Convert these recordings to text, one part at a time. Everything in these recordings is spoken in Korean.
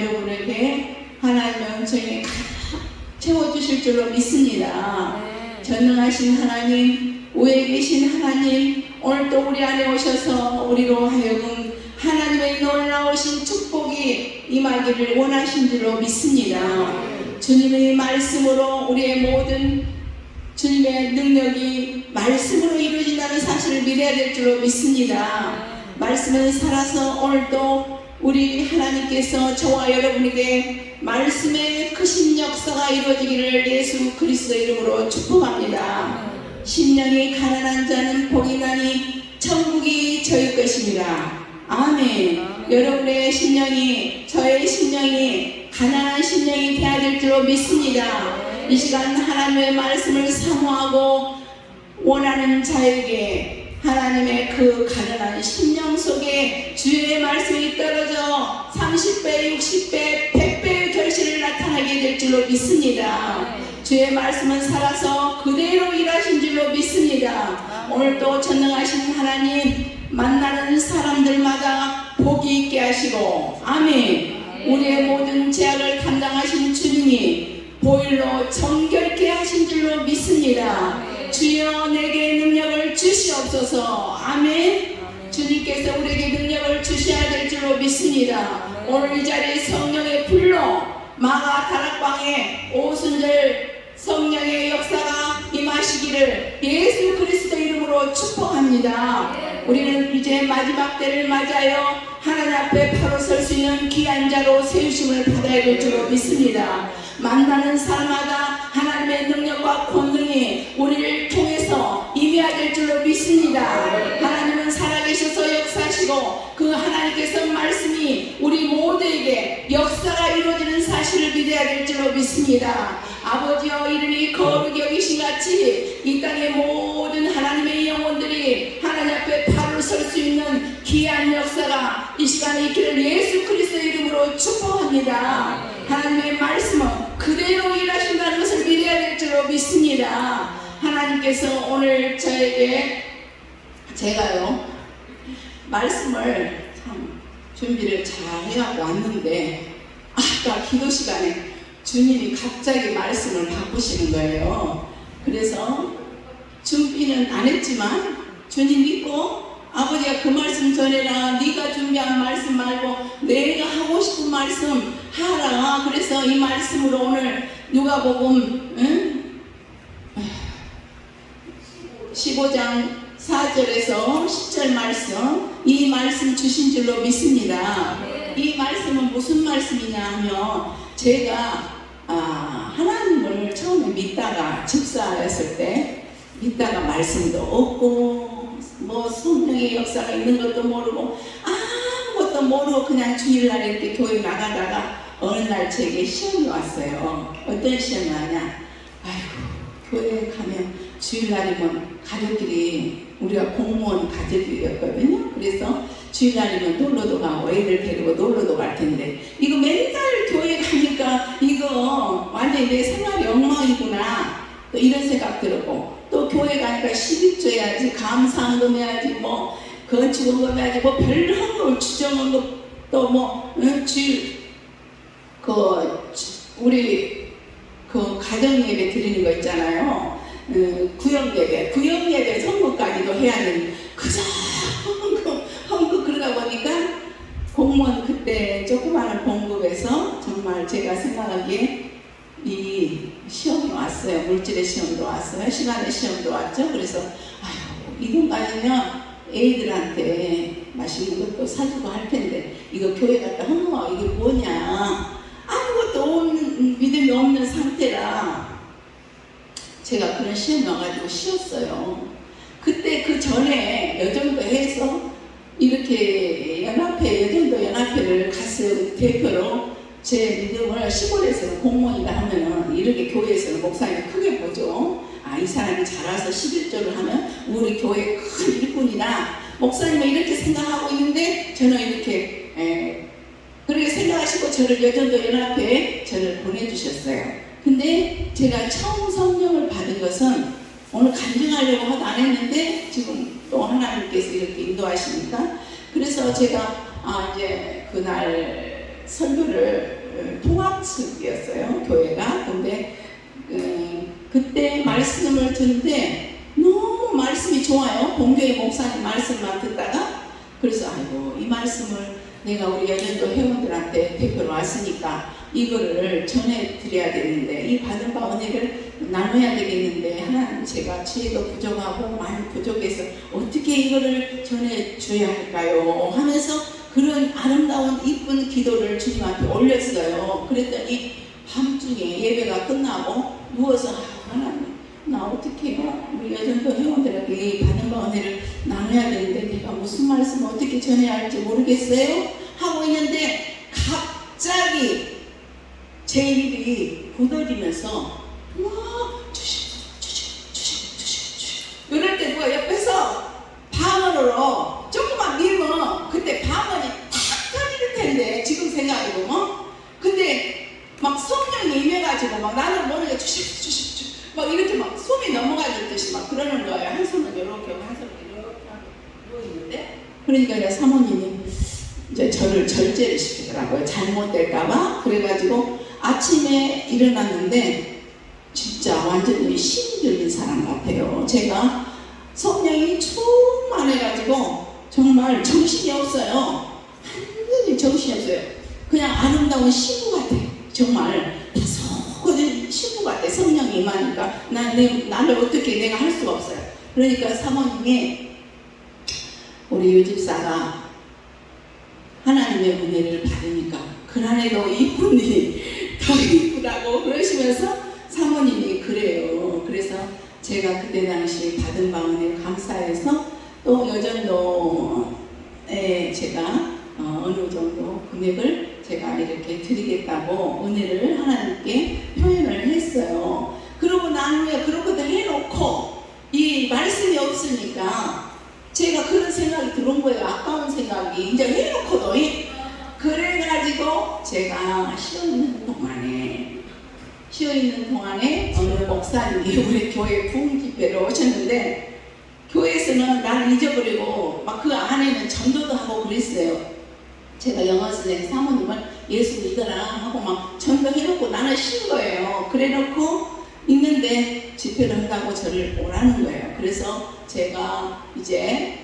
여러분에게 하나님의 은총이 채워주실 줄로 믿습니다. 전능하신 하나님, 우에 계신 하나님, 오늘도 우리 안에 오셔서 우리로 하여금 하나님의 놀라우신 축복이 임하기를 원하신 줄로 믿습니다. 주님의 말씀으로 우리의 모든 주님의 능력이 말씀으로 이루어진다는 사실을 믿어야 될 줄로 믿습니다. 말씀은 살아서 오늘도 우리 하나님께서 저와 여러분에게 말씀의 크신 역사가 이루어지기를 예수 그리스도의 이름으로 축복합니다. 심령이 가난한 자는 복이 나니 천국이 저희 것입니다. 아멘. 여러분의 심령이, 저의 심령이 가난한 심령이 되어야 될 줄로 믿습니다. 이 시간 하나님의 말씀을 사모하고 원하는 자에게 하나님의 그 가난한 심령 속에 주의 말씀이 떨어져 30배, 60배, 100배의 결실을 나타나게 될 줄로 믿습니다. 주의 말씀은 살아서 그대로 일하신 줄로 믿습니다. 오늘도 전능하신 하나님 만나는 사람들마다 복이 있게 하시고 아멘. 우리의 모든 죄악을 감당하신 주님이 보일로 정결케 하신 줄로 믿습니다. 주여 내게 능력을 주시옵소서. 아멘. 주님께서 우리에게 능력을 주셔야 될 줄로 믿습니다. 오늘 이 자리에 성령의 불로 마가 다락방에 오순절 성령의 역사가 임하시기를 예수 그리스도 이름으로 축복합니다. 우리는 이제 마지막 때를 맞아요 하나님 앞에 바로 설 수 있는 귀한 자로 세우심을 받아야 될 줄로 믿습니다. 만나는 사람마다 하나님의 능력과 권능이 우리를 통해서 임해야 될 줄로 믿습니다. 하나님은 살아계셔서 역사하시고 그 하나님께서 말씀이 우리 모두에게 역사가 이루어지는 사실을 믿어야 될 줄로 믿습니다. 아버지여 이름이 거룩히 여기신 같이 이 땅의 모든 하나님의 영혼들이 하나님 앞에 바로 설 수 있는 귀한 역사가 이 시간에 있기를 예수 그리스도의 이름으로 축복합니다. 하나님의 말씀은 그대로 일하신다는 것을 믿어야 될 줄로 믿습니다. 하나님께서 오늘 저에게 제가요 말씀을 참 준비를 잘 해갖고 왔는데 아까 기도 시간에 주님이 갑자기 말씀을 바꾸시는 거예요. 그래서 준비는 안 했지만 주님 믿고 아버지가 그 말씀 전해라. 네가 준비한 말씀 말고 내가 하고 싶은 말씀 하라. 그래서 이 말씀으로 오늘 누가복음 15장 4절에서 10절 말씀 이 말씀 주신 줄로 믿습니다. 이 말씀은 무슨 말씀이냐 하면 제가 하나님을 처음에 믿다가 집사였을 때 믿다가 말씀도 없고 뭐 성령의 역사가 있는 것도 모르고 아무것도 모르고 그냥 주일날 이렇게 교회 나가다가 어느 날 제게 시험이 왔어요. 어떤 시험이 왔냐? 아이고 교회에 가면 주일날이면 가족들이 우리가 공무원 가족이었거든요. 그래서 주일날이면 놀러도 가고 애들 데리고 놀러도 갈 텐데 이거 맨날 교회 가니까 이거 완전히 내 생활이 엉망이구나 또 이런 생각 들었고 또 교회 가니까 시집줘 해야지 감사헌금 해야지 뭐 건축헌금 해야지 뭐 별헌금 주정헌금 또 뭐 우리 그 가정예배 드리는 거 있잖아요. 구역예배 선거까지도 해야 하는 그저 헌금 그러다 보니까 공무원 그때 조그마한 봉급에서 정말 제가 생각하기에 이 시험이 왔어요. 물질의 시험도 왔어요. 시간의 시험도 왔죠. 그래서 아유 이 돈 가지면 애들한테 맛있는 것도 사주고 할 텐데 이거 교회 갔다 헌금하고 이게 뭐냐 아무것도 없는 믿음이 없는 상태라 제가 그런 시험이 와가지고 쉬었어요. 그때 그 전에 여정도 해서 이렇게 여정도 연합회를 갔어요. 대표로 제 믿음을 시골에서는 공무원이다 하면은 이렇게 교회에서는 목사님이 크게 보죠. 이 사람이 자라서 11조를 하면 우리 교회 큰 일꾼이나 목사님은 이렇게 생각하고 있는데 저는 이렇게 그렇게 생각하시고 저를 여전도 연합회에 저를 보내주셨어요. 근데 제가 처음 성령을 받은 것은 오늘 간증하려고 하도 안 했는데 지금 또 하나님께서 이렇게 인도하시니까 그래서 제가 이제 그날 설교를 통합식이었어요, 교회가. 근데 그때 말씀을 듣는데 너무 말씀이 좋아요. 본교회 목사님 말씀만 듣다가. 그래서 아이고, 이 말씀을 내가 우리 여전도 회원들한테 대표로 왔으니까 이거를 전해드려야 되는데, 이 받은 바 은혜를 나눠야 되겠는데, 하나님, 제가 지혜도 부족하고 많이 부족해서 어떻게 이거를 전해줘야 할까요? 하면서 그런 아름다운 이쁜 기도를 주님한테 올렸어요. 그랬더니 밤중에 예배가 끝나고 누워서 하나님, 나 어떻게 해요? 우리 여전도 회원들에게 이 받은 바 은혜를 나눠야 되는데 내가 무슨 말씀을 어떻게 전해야 할지 모르겠어요? 하고 있는데 갑자기 제 입이 굳어지면서 이럴 때 누가 옆에서 방언으로 조금만 밀면 그때 방언이 탁 터질 텐데, 지금 생각해보면. 근데 막 성령이 임해가지고 막 나는 모르게 막 이렇게 막 숨이 넘어가듯이 막 그러는 거예요. 한 손은 이렇게 하고 한 손은 이렇게 하고 누워있는데, 그러니까 사모님이 이제 저를 절제를 시키더라고요. 잘못될까봐. 그래가지고 아침에 일어났는데 진짜 완전히 신이 들린 사람 같아요. 제가 성령이 충만해가지고 정말 정신이 없어요. 완전히 정신이 없어요. 그냥 아름다운 신부 같아요. 정말 속은 신부 같아. 성령이 임하니까 나를 어떻게 내가 할 수가 없어요. 그러니까 사모님이 우리 유집사가 하나님의 은혜를 받으니까 그날에도 이쁜 일이 더 이쁘다고 그러시면서 사모님이 그래요. 그래서 제가 그때 당시 받은 바 은혜 감사해서 또 여전도에 제가 어느 정도 금액을 제가 이렇게 드리겠다고 은혜를 하나님께 표현을 했어요. 그러고 난 후에 그렇게도 해놓고 이 말씀이 없으니까 제가 그런 생각이 들어온 거예요. 아까운 생각이. 이제 해놓고도. 그래가지고 제가 쉬어있는 동안에 어느 목사님이 우리 교회 부흥집회로 오셨는데, 교회에서는 나를 잊어버리고 막 그 안에는 전도도 하고 그랬어요. 제가 영어 선생님 사모님을 예수 믿어라 하고 막 전도해놓고 나는 쉰 거예요. 그래놓고 있는데 집회를 한다고 저를 오라는 거예요. 그래서 제가 이제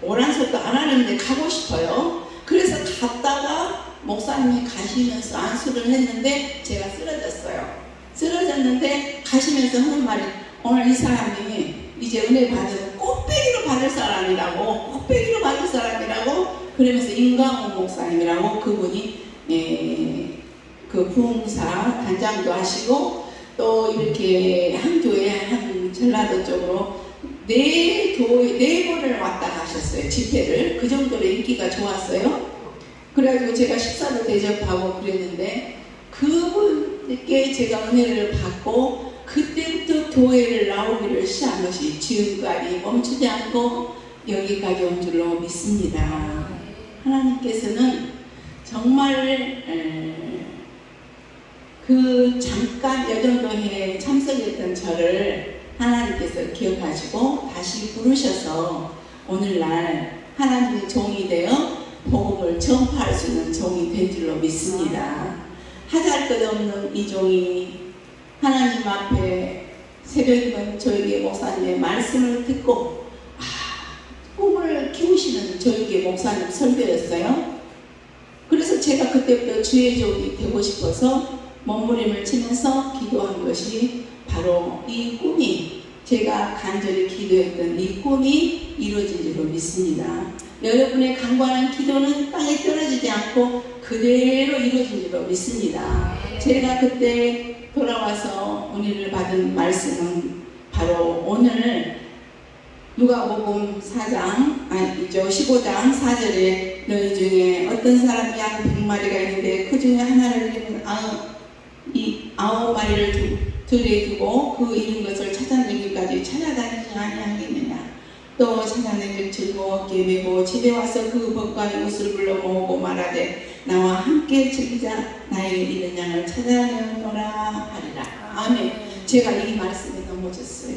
오라는 소리도 안 하는데 가고 싶어요. 그래서 갔다가 목사님이 가시면서 안수를 했는데 제가 쓰러졌는데 가시면서 하는 말이, 오늘 이 사람이 이제 은혜 받으면 꽃배기로 받을 사람이라고, 그러면서 임강호 목사님이라고, 그분이 그 부흥사 단장도 하시고 또 이렇게 한 교회 한 전라도 쪽으로 네 번을 왔다 가셨어요. 집회를. 그 정도로 인기가 좋았어요. 그래가지고 제가 식사도 대접하고 그랬는데, 그분께 제가 은혜를 받고 그때부터 교회를 나오기를 시작한 것이 지금까지 멈추지 않고 여기까지 온 줄로 믿습니다. 하나님께서는 정말 그 잠깐 여정도에 참석했던 저를 하나님께서 기억하시고 다시 부르셔서 오늘날 하나님의 종이 되어 복음을 전파할 수 있는 종이 된 줄로 믿습니다. 하잘 것 없는 이 종이 하나님 앞에 새벽이면 저에게 목사님의 말씀을 듣고 꿈을 키우시는 저에게 목사님 설교였어요. 그래서 제가 그때부터 주의 종이 되고 싶어서 몸부림을 치면서 기도한 것이 바로 이 꿈이, 제가 간절히 기도했던 이 꿈이 이루어진 줄로 믿습니다. 여러분의 간과한 기도는 땅에 떨어지지 않고 그대로 이루어진 줄로 믿습니다. 제가 그때 돌아와서 은혜를 받은 말씀은 바로 오늘 누가복음 15장 4절에 너희 중에 어떤 사람이 양 100마리가 있는데 그 중에 하나를 잃은 9마리를 들에 두고 그 잃은 것을 찾아내기까지 찾아다니지 아니하겠느냐. 또 찾아내길 즐거웠게 메고 집에 와서 그 법관의 옷을 불러 모으고 말하되 나와 함께 즐기자. 나의 잃은 양을 찾아내노라 하리라. 아멘. 제가 이 말씀에 넘어졌어요.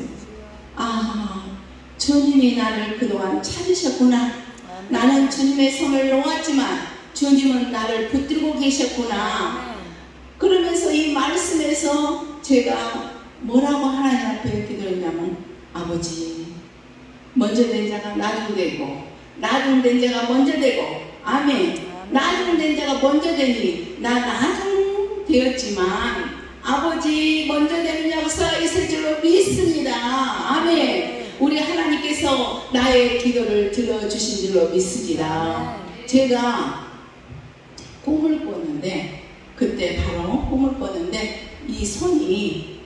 주님이 나를 그동안 찾으셨구나. 나는 주님의 성을 놓았지만 주님은 나를 붙들고 계셨구나. 그러면서 이 말씀에서 제가 뭐라고 하나님 앞에 기도했냐면, 아버지, 먼저 된 자가 나중되고 나중된 자가 먼저 되고, 아멘. 나중된 자가 먼저 되니 나 나중되었지만 아버지 먼저 되는 역사가 있을 줄로 믿습니다. 아멘. 우리 하나님께서 나의 기도를 들어주신 줄로 믿습니다. 제가 꿈을 꿨는데, 그때 바로 꿈을 꿨는데 이 손이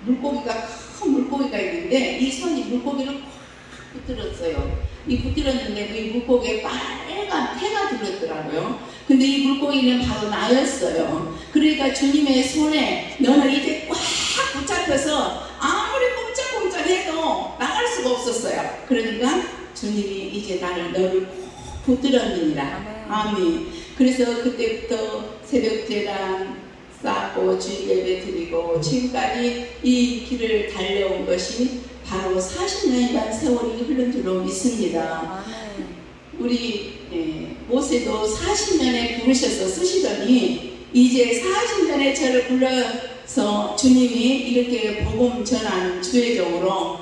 물고기가, 큰 물고기가 있는데 이 손이 물고기를 꽉 붙들었어요. 이 붙들었는데 이 물고기에 빨간 태가 들었더라고요. 근데 이 물고기는 바로 나였어요. 그러니까 주님의 손에 너는 이제 꽉 붙잡혀서 아무리 꼼짝꼼짝 해도 나갈 수가 없었어요. 그러니까 주님이 이제 너를 꼭 붙들었느니라. 아멘. 그래서 그때부터 새벽제단 쌓고 주일 예배 드리고 지금까지 이 길을 달려온 것이 바로 40년이라는 세월이 흐른 줄로 믿습니다. 우리 모세도 40년에 부르셔서 쓰시더니 이제 40년에 저를 불러서 주님이 이렇게 복음 전하는 주회적으로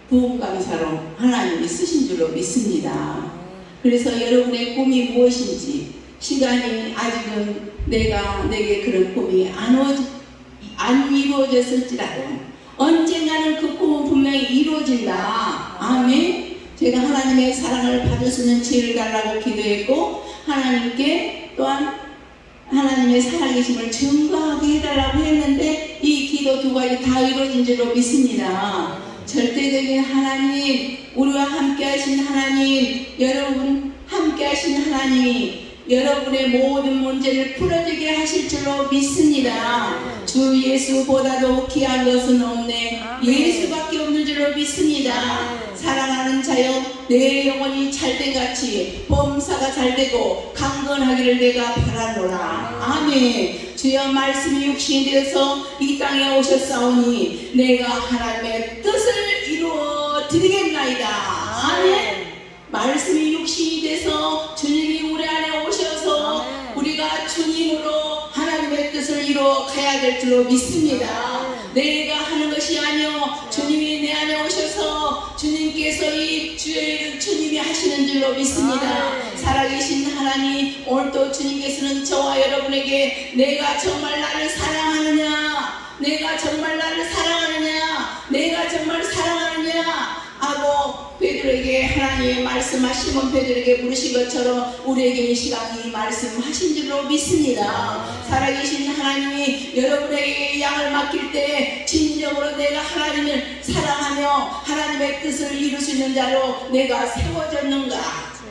부흥감사로 하나님이 쓰신 줄로 믿습니다. 그래서 여러분의 꿈이 무엇인지, 시간이 아직은 내게 그런 꿈이 안 이루어졌을지라도 언젠가는 그 꿈은 분명히 이루어진다. 아멘. 제가 하나님의 사랑을 받을 수 있는 지혜를 달라고 기도했고, 하나님께 또한 하나님의 살아계심을 증거하게 해달라고 했는데 이 기도 두 가지 다 이루어진 줄로 믿습니다. 절대적인 하나님, 우리와 함께 하신 하나님, 여러분 함께 하신 하나님이 여러분의 모든 문제를 풀어지게 하실 줄로 믿습니다. 주 예수보다도 귀한 것은 없네. 예수밖에 없는 줄로 믿습니다. 사랑하는 자여, 내 영혼이 잘된같이 범사가 잘되고 강건하기를 내가 바라노라. 아멘. 주여 말씀이 육신이 되어서 이 땅에 오셨사오니 내가 하나님의 뜻을 이루어 드리겠나이다. 아멘. 말씀이 육신이 돼서 주님이 우리 안에 오셔서 우리가 주님으로 하나님의 뜻을 이루어 가야 될 줄로 믿습니다. 내가 하는 것이 아니요 주님이 내 안에 오셔서 주님께서 이 주의 주님이 하시는 줄로 믿습니다. 살아계신 하나님, 오늘도 주님께서는 저와 여러분에게 내가 정말 나를 사랑하느냐, 내가 정말 나를 사랑하느냐, 내가 정말 사랑하느냐 하고 베드로에게 하나님의 말씀하시면 베드로에게 물으신 것처럼 우리에게 이 시간 이 말씀하신 줄로 믿습니다. 살아계신 하나님이 여러분에게 양을 맡길 때 진정으로 내가 하나님을 사랑하며 하나님의 뜻을 이룰 수 있는 자로 내가 세워졌는가,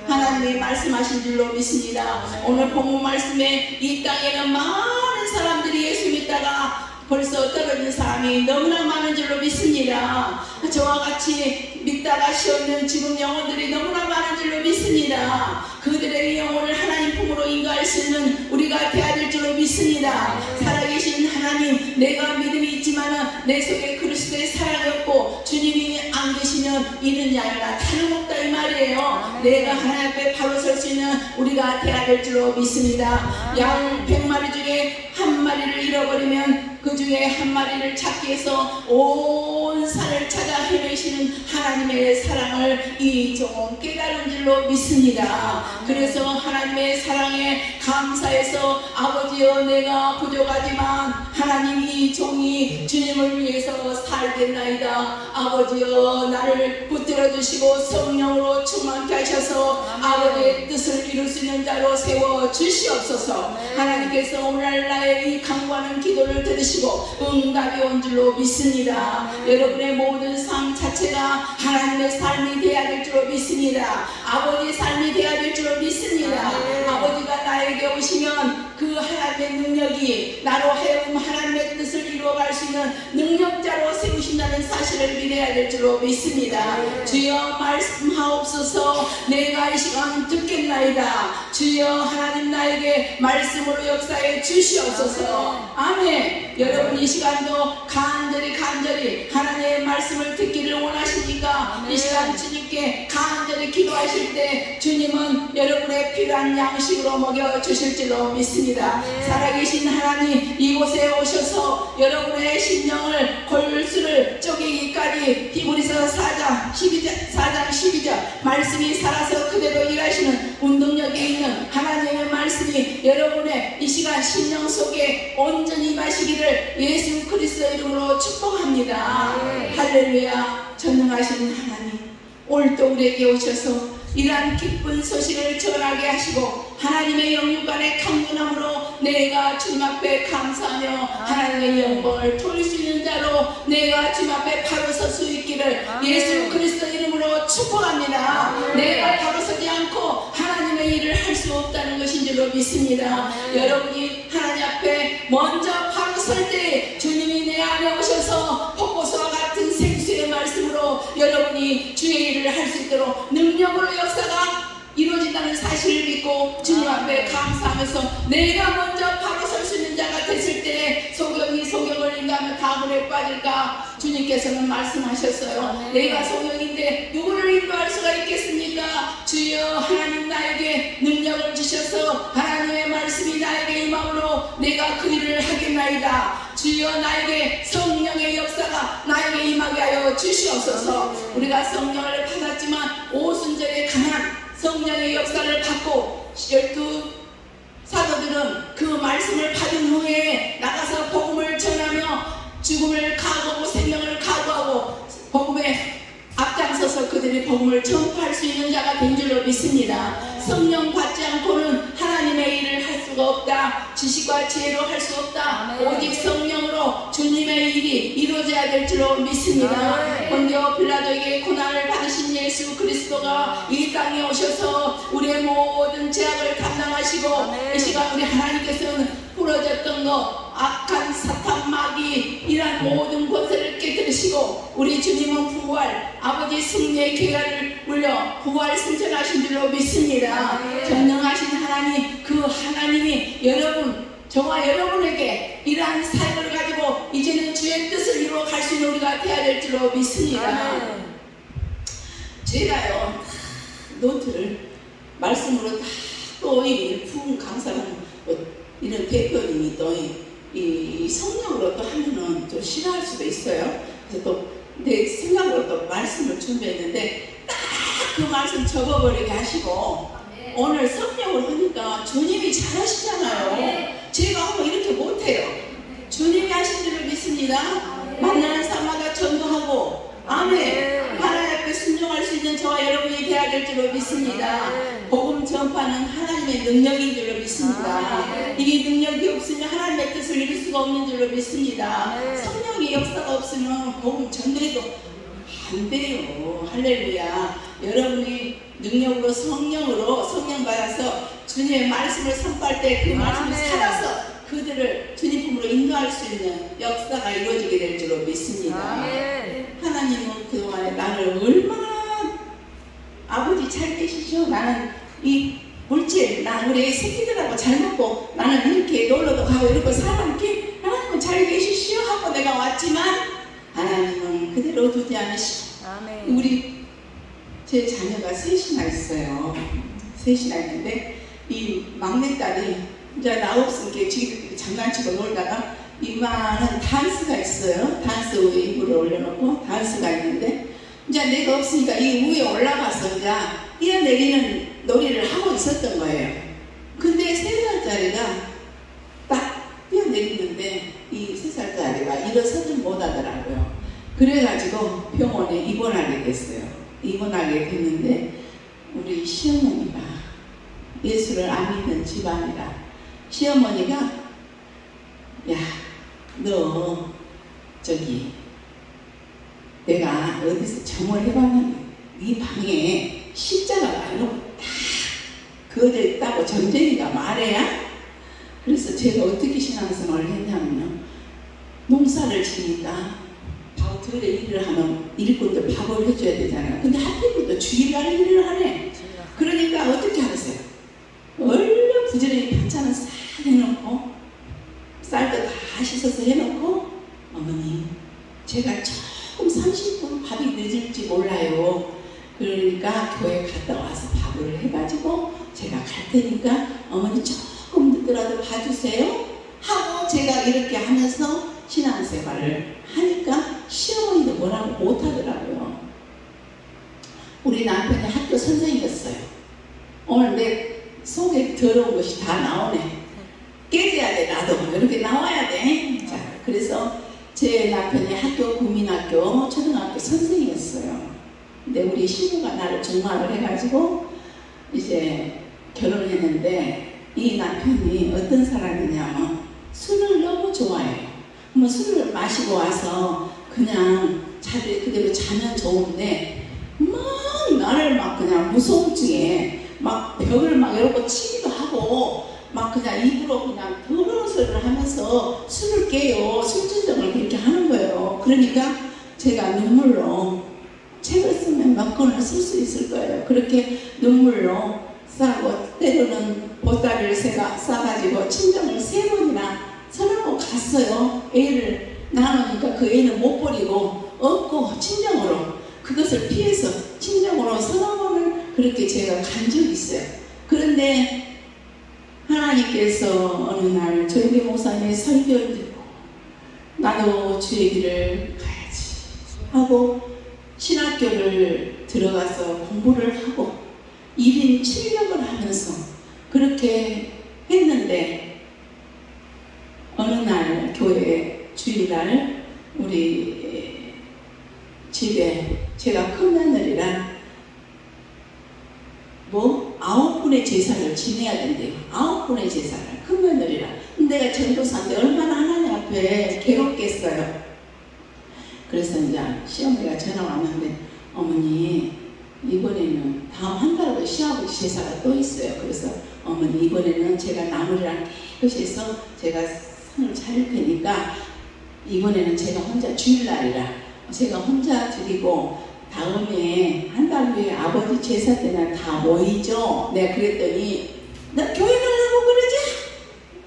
하나님이 말씀하신 줄로 믿습니다. 오늘 본문 말씀에 이 땅에는 많은 사람들이 예수 믿다가 벌써 떨어진 사람이 너무나 많은 줄로 믿습니다. 저와 같이 믿다가 쉬었는 지금 영혼들이 너무나 많은 줄로 믿습니다. 그들의 영혼을 하나님 품으로 인도할 수 있는 우리가 되어야 될 줄로 믿습니다. 살아계신 하나님, 내가 믿음이 있지만 내 속에 그리스도의 사랑이 없고 주님이 안 계시면 이는 아니라 다름없다 이 말이에요. 내가 하나님 앞에 바로 설 수 있는 우리가 되어야 될 줄로 믿습니다. 양 100마리 중에 한 마리를 잃어버리면 그 중에 한 마리를 찾기 위해서 온 산을 찾아 헤매시는 하나님의 사랑을 이 종은 깨달은 줄로 믿습니다. 그래서 하나님의 사랑에 감사해서 아버지여 내가 부족하지만 하나님 이 종이 주님을 위해서 살겠나이다. 아버지여 나를 붙들어 주시고 성령으로 충만케 하셔서 아버지의 뜻을 이룰 수 있는 자로 세워 주시옵소서. 하나님께서 오늘 나의 이 간구하는 기도를 들으시고 응답이 온 줄로 믿습니다. 여러분의 모든 삶 자체가 하나님의 삶이 되어야 될 줄로 믿습니다. 아버지의 삶이 되어야 될 줄로 믿습니다. 아버지가 나의 나에게 오시면 그 하나님의 능력이 나로 하여금 하나님의 뜻을 이루어갈 수 있는 능력자로 세우신다는 사실을 믿어야 될 줄로 믿습니다. 주여 말씀하옵소서. 내가 이 시간 듣겠나이다. 주여 하나님 나에게 말씀으로 역사해 주시옵소서. 아멘. 여러분 이 시간도 간절히 하나님의 말씀을 듣기를 원하십니까? 이 시간 주님께 간절히 기도하실 때 주님은 여러분의 필요한 양식으로 먹여주실 줄로 믿습니다. 살아계신 하나님 이곳에 오셔서 여러분의 심령을 골수를 쪼개기까지 히브리서 4장 12절 말씀이 살아서 그대로 일하시는 운동력이 있는 하나님의 말씀이 여러분의 이 시간 심령 속에 온전히 임하시기를 예수 그리스도 이름으로 축복합니다. 할렐루야. 전능하신 하나님 오늘도 우리에게 오셔서 이러한 기쁜 소식을 전하게 하시고 하나님의 영육간의 강건함으로 내가 주님 앞에 감사하며 하나님의 영광을 돌릴 수 있는 자로 내가 주님 앞에 바로 설 수 있기를 예수 그리스도 이름으로 축복합니다. 내가 바로 서지 않고 하나님의 일을 할 수 없다는 것인 줄로 믿습니다. 여러분이 하나님 앞에 먼저 바로 설 때 주님이 내 안에 오셔서 폭포수와 같은 생수의 말씀으로 여러분이 주의 일을 할 수 있도록 능력으로 역사가 이루어진다는 사실을 믿고 주님 앞에 감사하면서 내가 먼저 바로 설 수 있는 자가 됐을 때 소경이 소경을 인가하면 다문에 빠질까? 주님께서는 말씀하셨어요. 내가 소경인데 누구를 인도할 수가 있겠습니까? 주여 하나님 나에게 능력을 주셔서 하나님의 말씀이 나에게 임함으로 내가 그 일을 하겠나이다. 주여 나에게 성령의 역사가 나에게 임하게 하여 주시옵소서. 우리가 성령을 받았지만 오순절에 강한 성령의 역사를 받고 12 사도들은 그 말씀을 받은 후에 나가서 복음을 전하며 죽음을 각오하고 생명을 각오하고 복음에 앞장서서 그들이 복음을 전파할 수 있는 자가 된 줄로 믿습니다. 성령 받지 않고는 하나님의 일을 할 수가 없다. 지식과 지혜로 할 수 없다. 오직 성령으로 주님의 일이 이루어져야 될 줄로 믿습니다. 본디오 빌라도에게 고난을 받으신 예수 그리스도가 이 땅에 오셔서 우리의 모든 죄악을 담당하시고 이 시간 우리 하나님께서는 부러졌던 것 악한 사탄 마귀 이란 모든 권세를 깨뜨리시고 우리 주님은 부활 아버지 승리의 계가를 물려 부활 승천하신 줄로 믿습니다. 전능하신 하나님 그 하나님이 여러분 저와 여러분에게 이러한 사역을 가지고 이제는 주의 뜻을 이루어 갈 수 있는 우리가 되어야 될 줄로 믿습니다. 제가요 노트를 말씀으로 또 이 부흥 강사는 이런 대표님이 또 이 성령으로 또 하면은 좀 싫어할 수도 있어요. 그래서 또 내 생각으로 또 말씀을 준비했는데 딱 그 말씀 적어버리게 하시고 오늘 성령을 하니까 주님이 잘하시잖아요. 제가 하면 이렇게 못해요. 주님이 하신 줄을 믿습니다. 만나는 사람마다 전도하고 아멘. 하나님 앞에 순종할 수 있는 저와 여러분이 되어야 될 줄로 믿습니다. 복음 전파는 하나님의 능력인 줄로 믿습니다. 이 능력이 없으면 하나님의 뜻을 이룰 수가 없는 줄로 믿습니다. 성령의 역사가 없으면 복음 전도해도 안 돼요. 할렐루야. 여러분이 능력으로 성령으로 성령 받아서 주님의 말씀을 선포할 때 그 말씀을 살아서 그들을 주님 품으로 인도할 수 있는 역사가 이루어지게 될 줄로 믿습니다. 하나님은 그동안에 나를 얼마나 아버지 잘 계시죠? 나는 이 물질, 나 우리 새끼들하고 잘 먹고 나는 이렇게 놀러도 가고 이렇게 사람께 하나님은 잘 계시시오 하고 내가 왔지만 하나님은 그대로 두지 않으시고 우리 제 자녀가 셋이나 있어요. 셋이나 있는데 이 막내딸이 이제 나 없으니까 지금 장난치고 놀다가 이만한 단스가 있어요. 단스 위에 이불을 올려놓고 단스가 있는데 이제 내가 없으니까 이 위에 올라가서 이제 뛰어내리는 놀이를 하고 있었던 거예요. 근데 3살짜리가 딱 뛰어내리는데 이 3살짜리가 일어서질 못하더라고요. 그래가지고 병원에 입원하게 됐어요. 입원하게 됐는데 우리 시어머니가 예수를 안 믿는 집안이라 시어머니가 야 너 저기 내가 어디서 점을 해봤는데 네 방에 십자가가 딱 그어져 있다고 전쟁이가 말해야? 그래서 제가 어떻게 신앙생활을 했냐면요. 농사를 지니까 들에 일을 하면 일꾼들 밥을 해줘야 되잖아요. 근데 하필이면 주일날 일을 하네. 그러니까 어떻게 하세요? 얼른 부지런히 반찬을 싹 해놓고 쌀도 다 씻어서 해놓고 어머니 제가 조금 30분 밥이 늦을지 몰라요. 그러니까 교회 갔다 와서 밥을 해가지고 제가 갈 테니까 어머니 조금 늦더라도 봐주세요 하고 제가 이렇게 하면서 신앙생활을 하니까 시어머니도 뭐라고 못하더라고요. 우리 남편이 학교 선생님이었어요. 오늘 내 속에 더러운 것이 다 나오네. 깨져야 돼. 나도 이렇게 나와야 돼. 자, 그래서 제 남편이 학교 국민학교 초등학교 선생님이었어요. 근데 우리 시부가 나를 중화를 해가지고 이제 결혼을 했는데 이 남편이 어떤 사람이냐면 술을 너무 좋아해요. 뭐 술을 마시고 와서 그냥 자리에 그대로 자면 좋은데 막 나를 막 그냥 무서움증에 막 벽을 막 이러고 치기도 하고 막 그냥 입으로 그냥 더러운 소리를 하면서 술을 깨요. 술진정을 그렇게 하는 거예요. 그러니까 제가 눈물로 책을 쓰면 몇 권을 쓸 수 있을 거예요. 그렇게 눈물로 싸고 때로는 보따리를 싸가지고 친정을 3번이나 서울로 갔어요. 애를 낳으니까 그 애는 못 버리고 얻고 친정으로 그것을 피해서 친정으로 3번을 그렇게 제가 간 적이 있어요. 그런데 하나님께서 어느 날 저에게 목사님의 설교를 듣고 나도 주의 길을 가야지 하고 신학교를 들어가서 공부를 하고 1인 7역을 하면서 그렇게 했는데 어느 날 교회 주일날 우리 집에 제가 큰 며느리랑 9분의 제사를 지내야 된대요. 9분의 제사를 큰 며느리랑. 내가 전도사인데 얼마나 하나님 앞에 괴롭겠어요. 그래서 이제 시어머니가 전화 왔는데 어머니 이번에는 다음 한 달 후에 시아버지 제사가 또 있어요. 그래서 어머니 이번에는 제가 나물이랑 깨끗이 해서 제가 상을 차릴 테니까 이번에는 제가 혼자 주일날이라 제가 혼자 드리고 다음에 한 달 후에 아버지 제사 때는 다 모이죠. 내가 그랬더니 너 교회 가려고 그러지?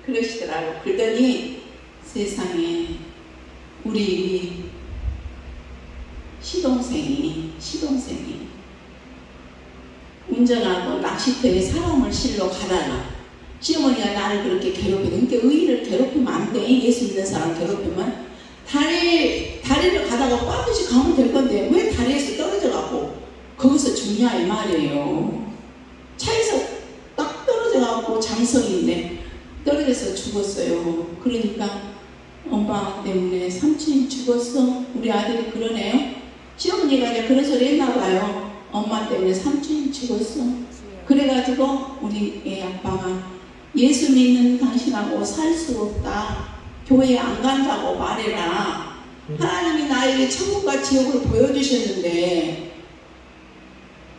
그러시더라고. 그러더니 세상에 우리 시동생이 운전하고 낚시터에 사람을 실러 가다가 시어머니가 나를 그렇게 괴롭히는데 의인을 괴롭히면 안 돼. 예수 믿는 사람 괴롭히면 다리를 가다가 빠듯이 가면 될 건데 왜 다리에서 떨어져갖고 거기서 죽냐 이 말이에요. 차에서 딱 떨어져갖고 장성인데 떨어져서 죽었어요. 그러니까 엄마 때문에 삼촌이 죽었어. 우리 아들이 그러네요. 시어머니가 이제 그런 소리 했나봐요. 엄마 때문에 삼촌이 죽었어. 그래가지고 우리 애 아빠가 예수 믿는 당신하고 살 수 없다. 교회에 안 간다고 말해라. 하나님이 나에게 천국과 지옥을 보여주셨는데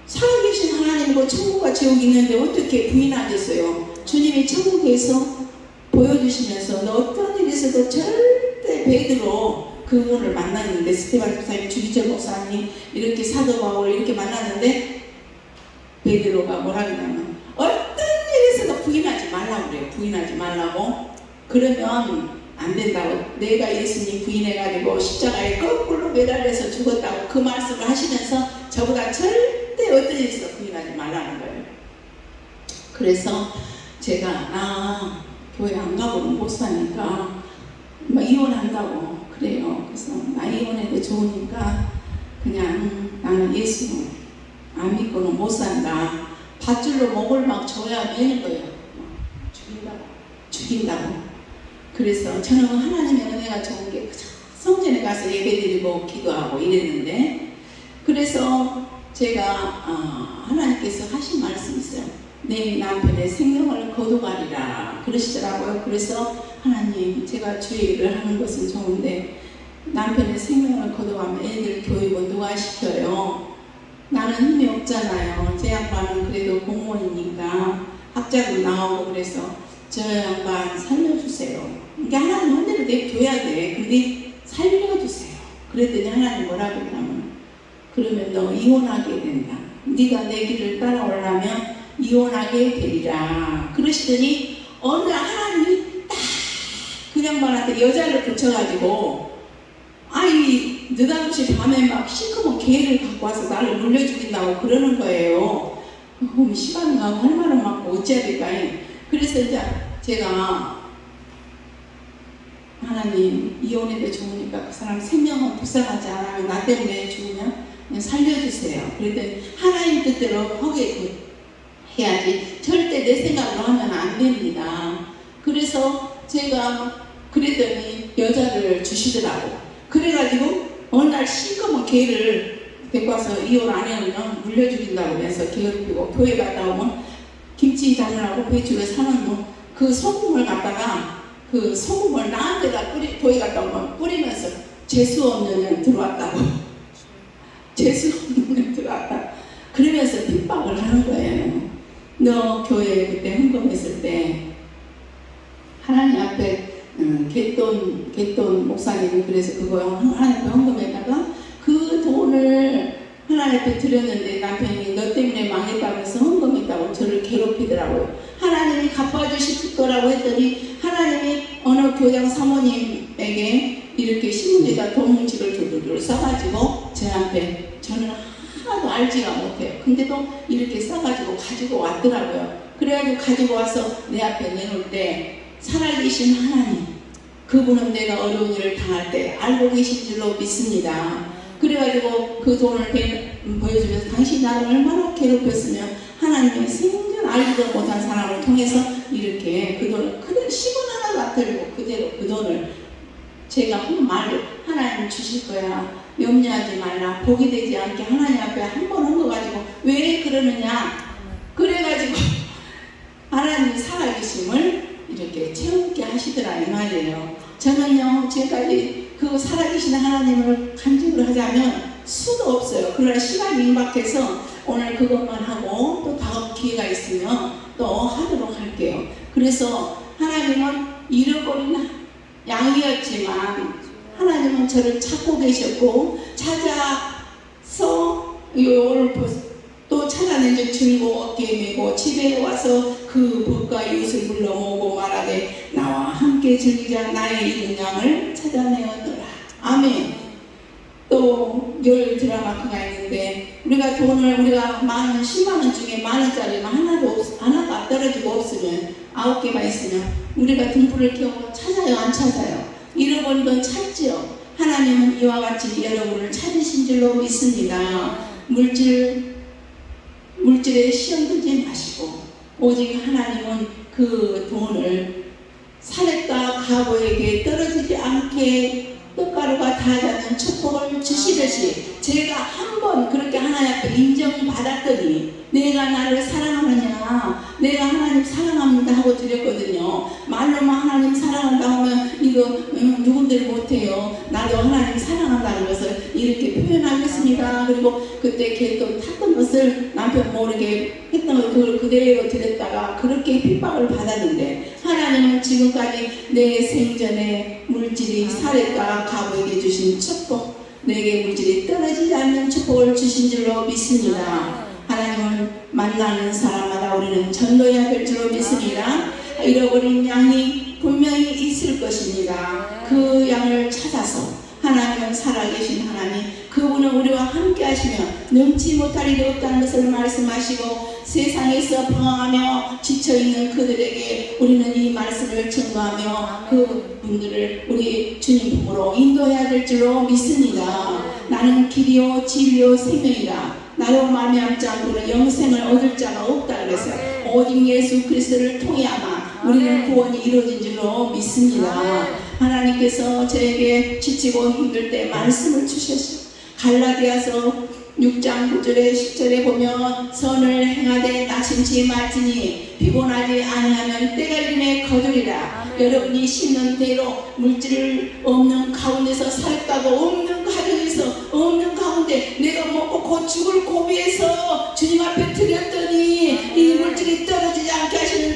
살아계신 하나님과 천국과 지옥이 있는데 어떻게 부인하겠어요? 주님이 천국에서 보여주시면서 너 어떤 일이 있어도 절대 베드로 그분을 만났는데 스테반 목사님, 주기철 목사님 이렇게 사도 바울 이렇게 만났는데 베드로가 뭐라 그러냐면 어떤 일에서도 부인하지 말라고 그래요. 부인하지 말라고. 그러면 안 된다고. 내가 예수님 부인해가지고 십자가에 거꾸로 매달려서 죽었다고 그 말씀을 하시면서 저보다 절대 어떤 일에서도 부인하지 말라는 거예요. 그래서 제가 교회 안 가고는 못 사니까 이혼한다고 그래요. 그래서 나 이혼해도 좋으니까 그냥 나는 예수 안 믿고는 못 산다. 밧줄로 목을 막 줘야 매는 거예요. 죽인다고. 그래서 저는 하나님의 은혜가 좋은 게 성전에 가서 예배드리고 기도하고 이랬는데 그래서 제가 하나님께서 하신 말씀이 있어요. 내 남편의 생명을 거두가리라 그러시더라고요. 그래서 하나님 제가 주의 일을 하는 것은 좋은데 남편의 생명을 거두가면 애들 교육을 누가 시켜요? 나는 힘이 없잖아요. 제 아빠는 그래도 공무원이니까 학자도 나오고 그래서 저 양반 살려주세요. 이게 하나님 혼대로 내둬야 돼. 근데 살려주세요. 그랬더니 하나님 뭐라고 그러냐면 그러면 너 이혼하게 된다. 네가 내 길을 따라오려면 이혼하게 되리라. 그러시더니 어느 날 하나님이 딱 그 양반한테 여자를 붙여가지고 아이 느닷없이 밤에 막 시커먼 개를 갖고 와서 나를 물려 죽인다고 그러는 거예요. 그럼 시간이 가고 할 말은 많고 어찌해야 될까. 그래서 이제 제가 하나님 이혼해도 좋으니까 그 사람 생명은 불쌍하지 않아요. 나 때문에 죽으면 그냥 살려주세요. 그랬더니 하나님 뜻대로 하게 해야지 절대 내 생각으로 하면 안 됩니다. 그래서 제가 그랬더니 여자를 주시더라고. 그래가지고 어느 날 시커먼 개를 데리고 와서 이혼 안 해오면 물려 죽인다고 하면서 괴롭히고 교회 갔다 오면 김치 담으라고 배추를 사놓은 그 소금을 갖다가 그 소금을 나한테다 교회 갔다 오면 뿌리면서 재수 없는 년 들어왔다고. 재수 없는 년 들어왔다. 그러면서 핍박을 하는 거예요. 너 교회 그때 헌금했을 때 하나님 앞에 갯돈 목사님이 그래서 그거 하나님 앞에 헌금에다가 그 돈을 하나님 앞에 드렸는데 남편이 너 때문에 망했다면서 헌금했다고 저를 괴롭히더라고요. 하나님이 갚아주실 거라고 했더니 하나님이 어느 교장 사모님에게 이렇게 신문지에다 돈뭉치를 두루두루 싸가지고 저한테 저는 하나도 알지가 못해요. 근데도 이렇게 싸가지고 가지고 왔더라고요. 그래가지고 가지고 와서 내 앞에 내놓을 때 살아계신 하나님, 그분은 내가 어려운 일을 당할 때 알고 계신 줄로 믿습니다. 그래가지고 그 돈을 보여주면서 당신 나를 얼마나 괴롭혔으면 하나님의 생전 알지도 못한 사람을 통해서 이렇게 그 돈을 그대로 10원 하나도 안 들고 그대로 그 돈을 제가 한 말 하나님 주실 거야. 염려하지 말라. 복이 되지 않게 하나님 앞에 한 번 한 거 가지고 왜 그러느냐. 그래가지고 하나님이 살아계심을 이렇게 체험케 하시더라 이 말이에요. 저는요 지금까지 그 살아계신 하나님을 간증을 하자면 수도 없어요. 그러나 시간이 임박해서 오늘 그것만 하고 또 다음 기회가 있으면 또 하도록 할게요. 그래서 하나님은 잃어버린 양이었지만 하나님은 저를 찾고 계셨고 찾아서 오늘 또 찾아내서 즐거웠게 메고 집에 와서 그 법과 이웃을 불러 모으고 말하되 나와 함께 즐기자 나의 잃은 양을 찾아내었더라. 아멘. 또 열 드라마가 있는데 우리가 돈을 우리가 10만원 중에 만원짜리가 하나도 안 떨어지고 없으면 9개가 있으면 우리가 등불을 켜고 찾아요 안 찾아요? 잃어버린 건 찾지요. 하나님은 이와 같이 여러분을 찾으신 줄로 믿습니다. 물질에 시험 들지 마시고 오직 하나님은 그 돈을 사렙과 가보에게 떨어지지 않게 떡가루가 닿지 않는 축복을 주시듯이 제가 한번 그렇게 하나님 앞에 인정받았더니 내가 나를 사랑하느냐 내가 하나님 사랑합니다 하고 드렸거든요. 말로만 하나님 사랑한다 하면 이거 누군들 못해요. 나도 하나님 사랑한다는 것을 이렇게 표현하겠습니다. 그리고 그때 걔또 탔던 것을 남편 모르게 했던 걸 그걸 그대로 드렸다가 그렇게 핍박을 받았는데 하나님은 지금까지 내 생전에 물질이 사렙과 가부에게 주신 축복 내게 물질이 떨어지지 않는 축복을 주신 줄로 믿습니다. 하나님은 만나는 사람마다 우리는 전도해야 될 줄로 믿습니다. 잃어버린 양이 분명히 있을 것입니다. 그 양을 찾아서 하나님은 살아계신 하나님 그분은 우리와 함께 하시며 넘지 못할 일이 없다는 것을 말씀하시고 세상에서 방황하며 지쳐있는 그들에게 우리는 이 말씀을 증거하며 그 분들을 우리 주님 품으로 인도해야 될 줄로 믿습니다. 나는 길이요 진리요 생명이다. 나로 말미암지 않고는 영생을 얻을 자가 없다 그래서 오직 예수 그리스도를 통해야만 우리는 구원이 이루어진 줄로 믿습니다. 하나님께서 저에게 지치고 힘들 때 말씀을 주셨어요. 갈라디아서 6장 9절에 10절에 보면 선을 행하되 낙심치 말지니 피곤하지 아니하면 때가 이름에 거두리라. 여러분이 심는 대로 물질 없는 가운데서 살다고 없는 가정에서 없는 가운데 내가 먹고 곧 죽을 고비에서 주님 앞에 드렸더니 이 물질이 떨어지지 않게 하시는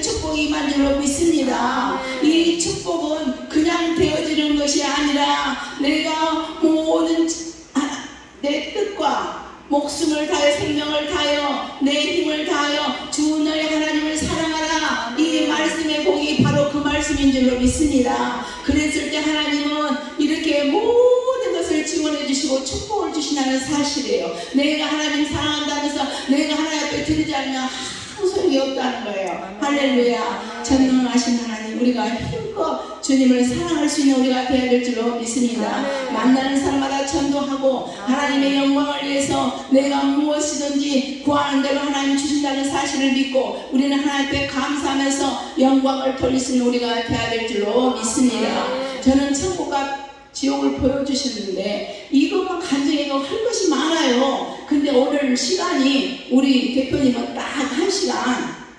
말씀인 줄로 믿습니다. 그랬을 때 하나님은 이렇게 모든 것을 지원해 주시고 축복을 주신다는 사실이에요. 내가 하나님 사랑한다면서 내가 하나님 앞에 드리지 않으면 아무 소용이 없다는 거예요. 할렐루야. 전능하신 하나님, 우리가 힘껏 주님을 사랑할 수 있는 우리가 되어야 될 줄로 믿습니다. 만나는 사람마다 전도하고 하나님의 영광을 위해서 내가 무엇이든지 구하는 대로 하나님 주신다는 사실을 믿고 우리는 하나님 앞에 감사하면서 영광을 돌릴 수 있는 우리가 되어야 될 줄로 믿습니다. 저는 천국과 지옥을 보여주셨는데 이것만 간증해도 할 것이 많아요. 근데 오늘 시간이 우리 대표님은 딱 1시간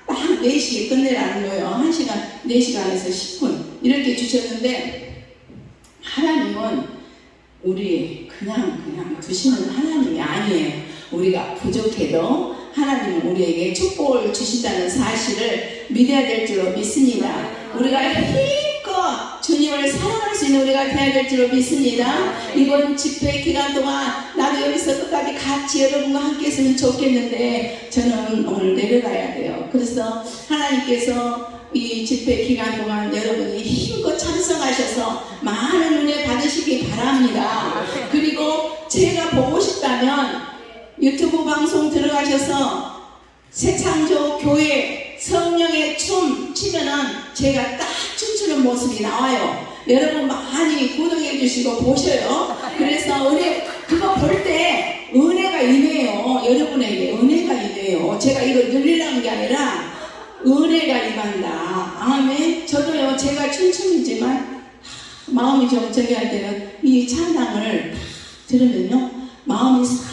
딱 4시에 끝내라는 거예요. 1시간 4시간에서 10분 이렇게 주셨는데 하나님은 우리 그냥 두시는 하나님이 아니에요. 우리가 부족해도 하나님은 우리에게 축복을 주신다는 사실을 믿어야 될 줄로 믿습니다. 우리가 힘껏 주님을 사랑할 수 있는 우리가 되어야 될 줄로 믿습니다. 이번 집회 기간 동안 나도 여기서 끝까지 같이 여러분과 함께 했으면 좋겠는데 저는 오늘 내려가야 돼요. 그래서 하나님께서 이 집회 기간 동안 여러분이 힘껏 찬성하셔서 많은 은혜 받으시기 바랍니다. 그리고 제가 보고 싶다면 유튜브 방송 들어가셔서 새창조 교회 성령의 춤 치면은 제가 딱 춤추는 모습이 나와요. 여러분 많이 구독해 주시고 보셔요. 그래서 은혜 그거 볼 때 은혜가 임해요. 여러분에게 은혜가 임해요. 제가 이거 늘리라는 게 아니라 은혜가 임한다. 아멘. 저도요 제가 춤추지만 마음이 좀 저기 할 때는 이 찬양을 들으면요 마음이 싹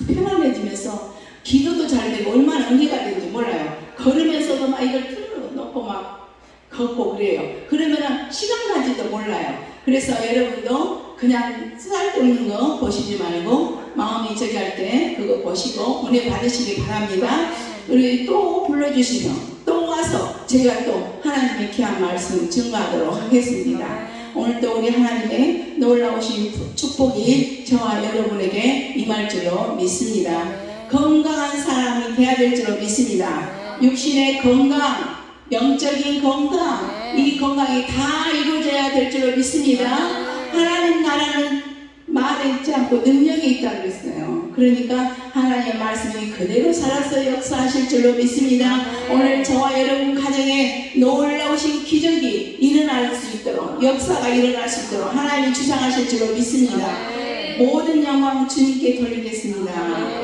편안해지면서 기도도 잘 되고 얼마나 은혜가 되는지 몰라요. 걸으면서도 막 이걸 틀어놓고 막 걷고 그래요. 그러면은 시간 가지도 몰라요. 그래서 여러분도 그냥 쓸데없는 거 보시지 말고 마음이 저기 할 때 그거 보시고 은혜 받으시기 바랍니다. 우리 또 불러주시면 또 와서 제가 또 하나님의 귀한 말씀 증거하도록 하겠습니다. 오늘도 우리 하나님의 놀라우신 축복이 저와 여러분에게 임할 줄로 믿습니다. 건강한 사람이 되어야 될 줄로 믿습니다. 육신의 건강, 영적인 건강, 이 건강이 다 이루어져야 될 줄로 믿습니다. 하나님 나라는 말에 있지 않고 능력이 있다고 그랬어요. 그러니까 하나님의 말씀이 그대로 살아서 역사하실 줄로 믿습니다. 오늘 저와 여러분 가정에 놀라우신 기적이 일어날 수 있도록 역사가 일어날 수 있도록 하나님이 주장하실 줄로 믿습니다. 모든 영광 주님께 돌리겠습니다.